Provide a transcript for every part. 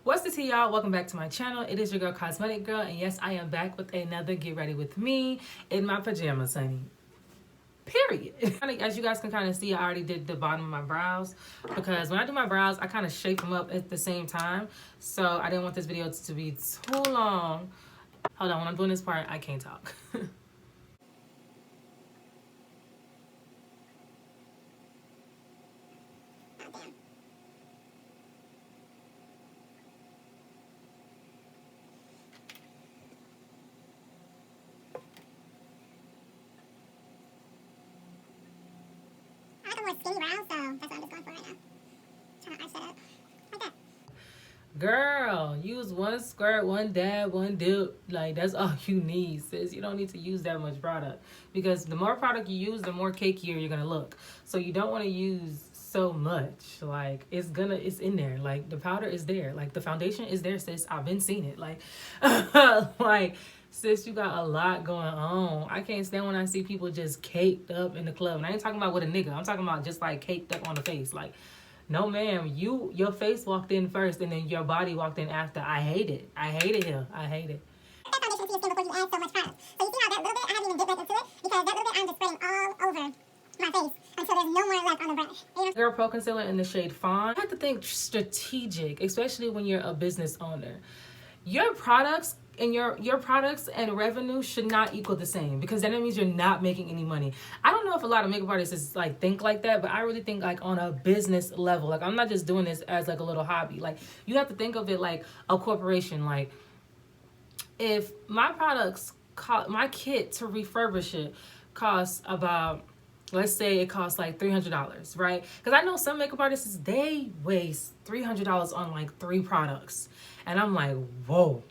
What's the tea, y'all? Welcome back to my channel. It is your girl, Cosmetic Girl, and yes, I am back with another Get Ready With Me in my pajamas, honey. Period. As you guys can kind of see, I already did the bottom of my brows because when I do my brows, I kind of shape them up at the same time. So I didn't want this video to be too long. Hold on, when I'm doing this part, I can't talk. Skinny brows, so that's what I'm just going for right now. Trying to ice that up like that. Girl, use one squirt, one dab, one dip. Like, that's all you need, sis. You don't need to use that much product because the more product you use, the more cakier you're gonna look. So you don't want to use so much. Like, it's in there. Like, the powder is there. Like, the foundation is there, sis. I've been seeing it. Like, like, sis, you got a lot going on. I can't stand when I see people just caked up in the club. And I ain't talking about with a nigga. I'm talking about just like caked up on the face. Like, no, ma'am. Your face walked in first and then your body walked in after. I hate it. I hate it here. I hate it. That foundation to your skin before you add so much product. So you see how that little bit, I haven't even dipped back into it because that little bit I'm just spreading all over my face until there's no more left on the brush. You know? Girl Pro Concealer in the shade Fawn. You have to think strategic, especially when you're a business owner. Your products and your products and revenue should not equal the same because then it means you're not making any money. I don't know if a lot of makeup artists like think like that, but I really think like on a business level. Like, I'm not just doing this as like a little hobby. Like, you have to think of it like a corporation. Like, if my products my kit to refurbish it costs about, let's say it costs like $300, right? Because I know some makeup artists, they waste $300 on like 3 products. And I'm like, whoa.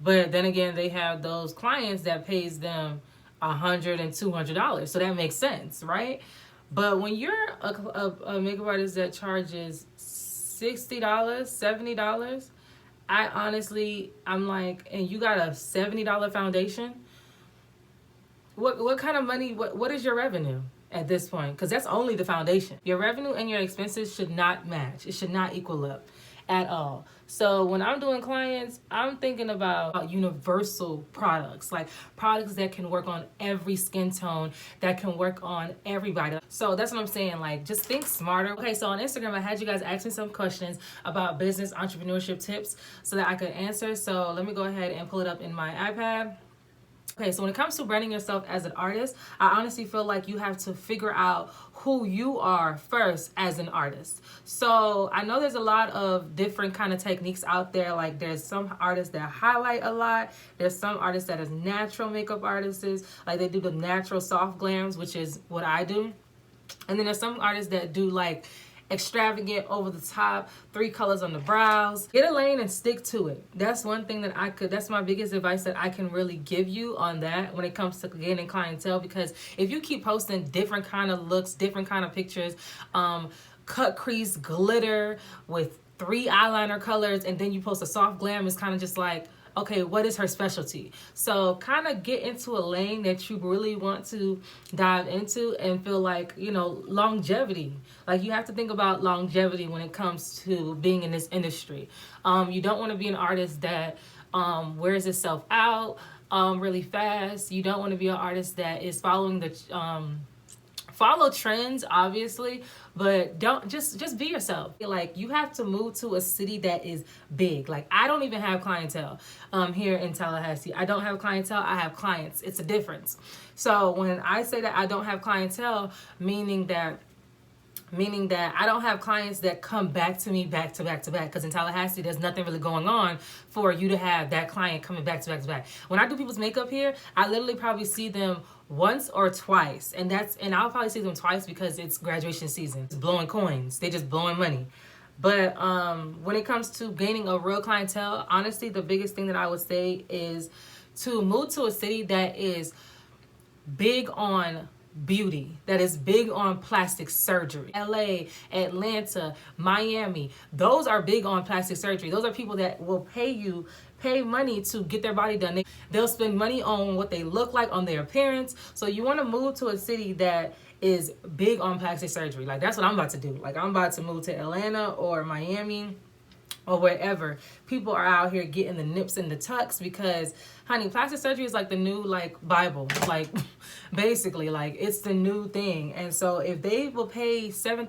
But then again, they have those clients that pays them $100 and $200. So that makes sense, right? But when you're a makeup artist that charges $60, $70, I'm like, and you got a $70 foundation, what kind of money, what is your revenue at this point? Because that's only the foundation. Your revenue and your expenses should not match. It should not equal up at all. So when I'm doing clients, I'm thinking about universal products, like products that can work on every skin tone, that can work on everybody. So that's what I'm saying, like, just think smarter. Okay, so on Instagram, I had you guys ask me some questions about business entrepreneurship tips so that I could answer. So let me go ahead and pull it up in my iPad. Okay, so when it comes to branding yourself as an artist, I honestly feel like you have to figure out who you are first as an artist. So I know there's a lot of different kind of techniques out there. Like, there's some artists that highlight a lot. There's some artists that is natural makeup artists. Like, they do the natural soft glams, which is what I do. And then there's some artists that do like extravagant, over the top, 3 colors on the brows. Get a lane and stick to it. That's one thing that that's my biggest advice that I can really give you on that when it comes to gaining clientele. Because if you keep posting different kind of looks, different kind of pictures, cut crease, glitter with 3 eyeliner colors, and then you post a soft glam, it's kind of just like, okay, what is her specialty? So kind of get into a lane that you really want to dive into and feel like, longevity. Like, you have to think about longevity when it comes to being in this industry. You don't want to be an artist that wears itself out really fast. You don't want to be an artist that is following the follow trends, obviously, but don't just be yourself. Like, you have to move to a city that is big. Like, I don't even have clientele here in Tallahassee. I don't have clientele, I have clients. It's a difference. So when I say that I don't have clientele, meaning that I don't have clients that come back to me back to back to back, because in Tallahassee there's nothing really going on for you to have that client coming back to back to back. When I do people's makeup here, I literally probably see them once or twice, and I'll probably see them twice because it's graduation season. It's blowing coins. They just blowing money. But when it comes to gaining a real clientele, honestly, the biggest thing that I would say is to move to a city that is big on beauty, that is big on plastic surgery. LA, Atlanta, Miami, those are big on plastic surgery. Those are people that will pay money to get their body done. They'll spend money on what they look like, on their appearance. So you want to move to a city that is big on plastic surgery. Like, that's what I'm about to do. Like, I'm about to move to Atlanta or Miami or wherever, people are out here getting the nips and the tucks because, honey, plastic surgery is like the new like Bible, like basically like it's the new thing. And so if they will pay $7,000,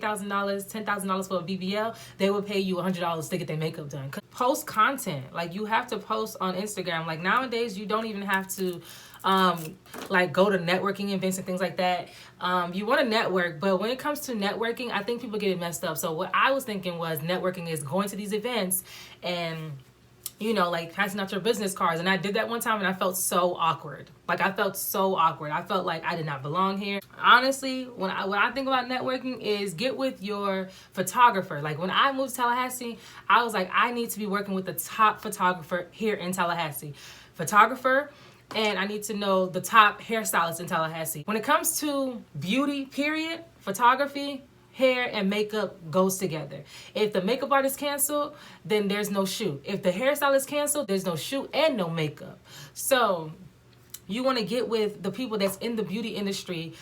$8,000, $10,000 for a BBL, they will pay you $100 to get their makeup done. Post content, like you have to post on Instagram. Like nowadays, you don't even have to like go to networking events and things like that. You want to network, but when it comes to networking, I think people get it messed up. So what I was thinking was networking is going to these events and, you know, like passing out your business cards. And I did that one time and I felt so awkward. Like I felt so awkward. I felt like I did not belong here. Honestly, when I think about networking is get with your photographer. Like when I moved to Tallahassee, I was like, I need to be working with the top photographer here in Tallahassee. Photographer, and I need to know the top hairstylist in Tallahassee. When it comes to beauty, period, photography, hair and makeup goes together. If the makeup artist canceled, then there's no shoot. If the hairstylist canceled, there's no shoot and no makeup. So you want to get with the people that's in the beauty industry,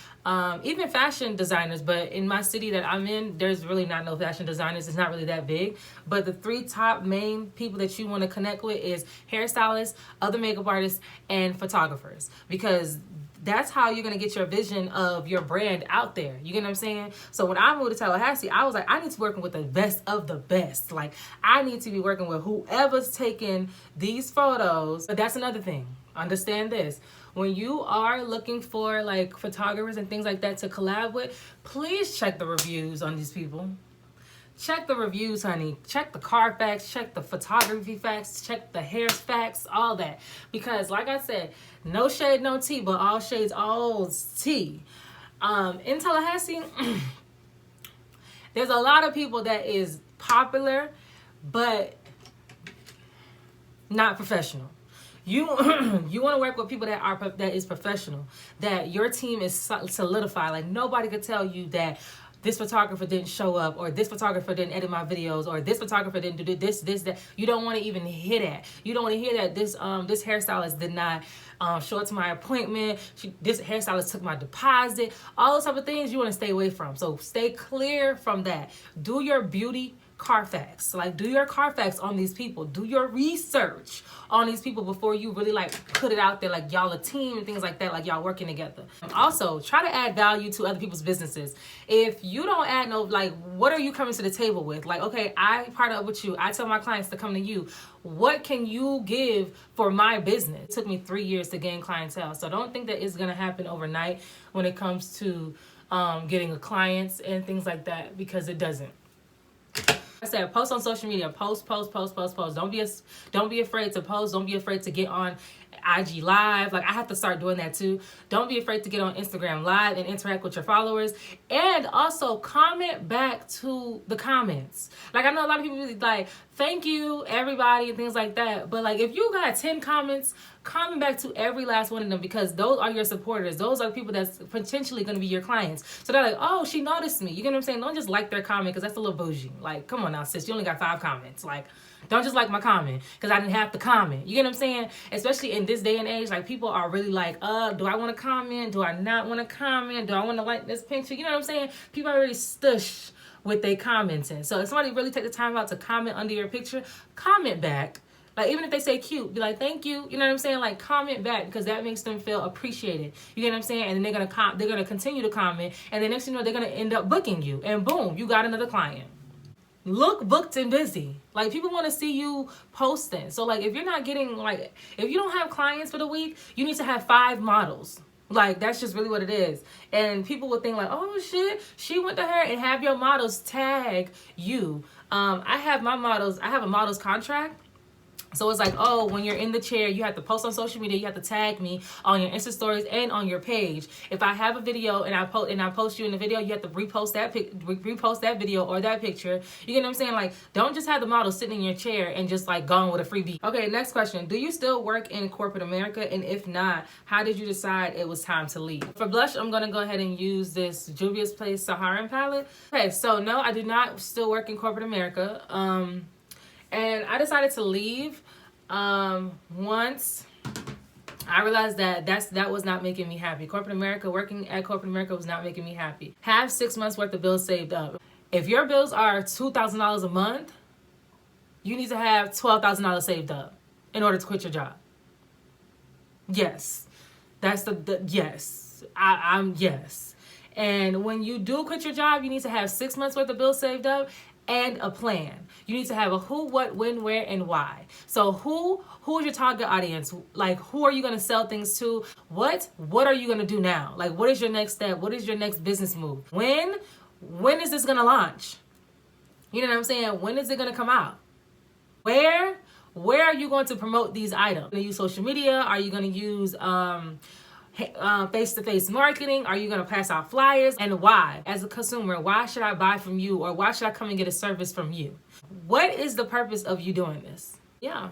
even fashion designers. But in my city that I'm in, there's really not no fashion designers. It's not really that big. But the 3 top main people that you want to connect with is hairstylists, other makeup artists, and photographers. Because that's how you're going to get your vision of your brand out there. You get what I'm saying? So when I moved to Tallahassee, I was like, I need to be working with the best of the best. Like, I need to be working with whoever's taking these photos. But that's another thing. Understand this. When you are looking for like photographers and things like that to collab with, please check the reviews on these people. Check the reviews, honey. Check the car facts, check the photography facts, check the hair facts, all that. Because like I said, no shade, no tea, but all shades, all tea. In Tallahassee, there's a lot of people that is popular, but not professional. You you want to work with people that is professional, that your team is solidified. Like nobody could tell you that this photographer didn't show up, or this photographer didn't edit my videos, or this photographer didn't do this, that. You don't want to even hear that. You don't want to hear that this hairstylist did not show up to my appointment. This hairstylist took my deposit. All those type of things you want to stay away from. So stay clear from that. Do your beauty Carfax. Like, do your Carfax on these people. Do your research on these people before you really like put it out there like y'all a team and things like that, like y'all working together. Also, try to add value to other people's businesses. If you don't add no, like, what are you coming to the table with? Like, okay, I partner up with you. I tell my clients to come to you. What can you give for my business? It took me 3 years to gain clientele. So don't think that it's going to happen overnight when it comes to getting clients and things like that, because it doesn't. I said, post on social media. Post. Don't be afraid to post. Don't be afraid to get on IG Live. Like, I have to start doing that too. Don't be afraid to get on Instagram Live and interact with your followers. And also comment back to the comments. Like, I know a lot of people like, thank you, everybody, and things like that. But like, if you got 10 comments, comment back to every last one of them, because those are your supporters. Those are people that's potentially going to be your clients. So they're like, oh, she noticed me. You get what I'm saying? Don't just like their comment, because that's a little bougie. Like, come on now, sis. You only got 5 comments. Like, don't just like my comment because I didn't have to comment. You get what I'm saying? Especially in this day and age, like, people are really like, do I want to comment? Do I not want to comment? Do I want to like this picture? You know what I'm saying? People are really stush with their commenting. So if somebody really take the time out to comment under your picture, comment back. Like, even if they say cute, be like, thank you. You know what I'm saying? Like, comment back, because that makes them feel appreciated. You get what I'm saying? And then they're gonna continue to comment, and the next thing you know, they're gonna end up booking you, and boom, you got another client. Look booked and busy. Like, people want to see you posting. So like, if you're not getting, like, if you don't have clients for the week, you need to have 5 models. Like, that's just really what it is. And people will think like, oh shit, she went to her, and have your models tag you. I have a model's contract. So it's like, oh, when you're in the chair, you have to post on social media. You have to tag me on your Insta stories and on your page. If I have a video and I post you in the video, you have to repost that video or that picture. You get what I'm saying? Like, don't just have the model sitting in your chair and just like gone with a freebie. Okay, next question. Do you still work in corporate America? And if not, how did you decide it was time to leave? For blush, I'm gonna go ahead and use this Juvia's Place Saharan palette. Okay, so no, I do not still work in corporate America. And I decided to leave once I realized that was not making me happy. Working at corporate America was not making me happy. Have 6 months worth of bills saved up. If your bills are $2,000 a month, you need to have $12,000 saved up in order to quit your job. Yes. That's the yes. I'm yes. And when you do quit your job, you need to have 6 months worth of bills saved up and a plan. You need to have a who, what, when, where, and why. So who is your target audience? Like, who are you going to sell things to? What are you going to do now? Like, what is your next step? What is your next business move? When is this going to launch? You know what I'm saying? When is it going to come out? Where are you going to promote these items? Are you going to use social media? Are you going to use face-to-face marketing? Are you going to pass out flyers? And why? As a consumer, why should I buy from you, or why should I come and get a service from you? What is the purpose of you doing this? Yeah,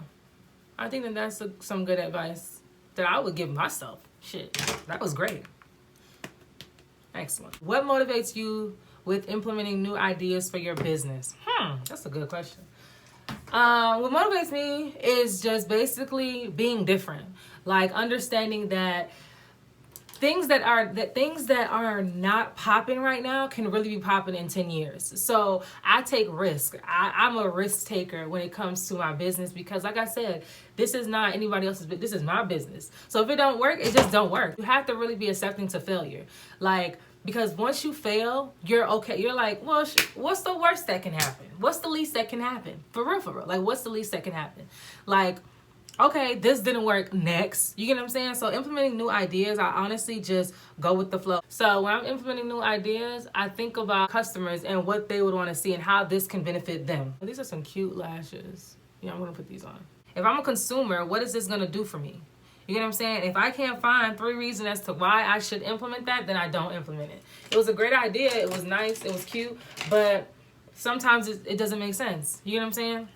I think that's some good advice that I would give myself. Shit, that was great. Excellent. What motivates you with implementing new ideas for your business? That's a good question. What motivates me is just basically being different. Like understanding that things that are not popping right now can really be popping in 10 years. So I take risk. I'm a risk taker when it comes to my business, because like I said, this is not anybody else's business. This is my business. So if it don't work, it just don't work. You have to really be accepting to failure. Like, because once you fail, you're okay. You're like, well, what's the worst that can happen? What's the least that can happen? For real, for real. Like, what's the least that can happen? Like, okay, this didn't work, next. You get what I'm saying? So implementing new ideas, I honestly just go with the flow. So when I'm implementing new ideas, I think about customers and what they would want to see and how this can benefit them. These are some cute lashes. Yeah, I'm going to put these on. If I'm a consumer, what is this going to do for me? You get what I'm saying? If I can't find 3 reasons as to why I should implement that, then I don't implement it. It was a great idea. It was nice. It was cute. But sometimes it doesn't make sense. You get what I'm saying?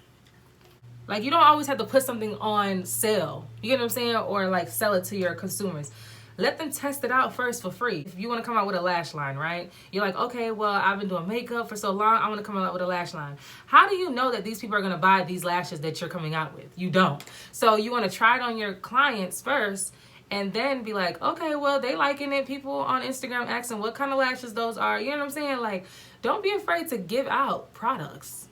Like, you don't always have to put something on sale. You get what I'm saying? Or, like, sell it to your consumers. Let them test it out first for free. If you want to come out with a lash line, right? You're like, okay, well, I've been doing makeup for so long. I want to come out with a lash line. How do you know that these people are going to buy these lashes that you're coming out with? You don't. So you want to try it on your clients first and then be like, okay, well, they liking it. People on Instagram asking what kind of lashes those are. You know what I'm saying? Like, don't be afraid to give out products.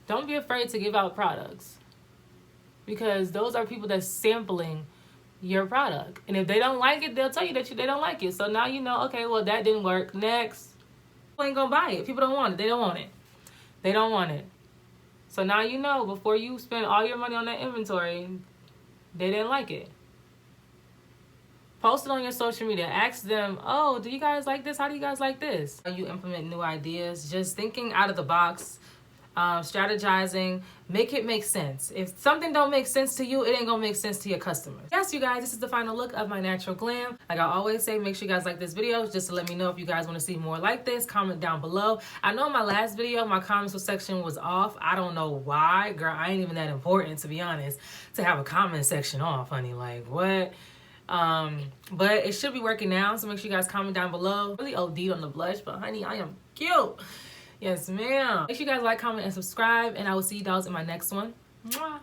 Don't be afraid to give out products, because those are people that's sampling your product. And if they don't like it, they'll tell you that they don't like it. So now you know, okay, well, that didn't work. Next. People ain't gonna buy it. People don't want it. They don't want it. They don't want it. So now you know, before you spend all your money on that inventory, they didn't like it. Post it on your social media. Ask them, oh, do you guys like this? How do you guys like this? You implement new ideas, just thinking out of the box. Strategizing, make it make sense. If something don't make sense to you, it ain't gonna make sense to your customers. Yes, you guys, this is the final look of my natural glam. Like I always say, make sure you guys like this video, just to let me know if you guys want to see more like this. Comment down below. I know in my last video, my comments section was off. I don't know why. Girl, I ain't even that important, to be honest, to have a comment section off, honey. Like, what? But it should be working now, so make sure you guys comment down below. Really OD'd on the blush, but honey, I am cute. Yes, ma'am. Make sure you guys like, comment, and subscribe, and I will see you guys in my next one. Mwah.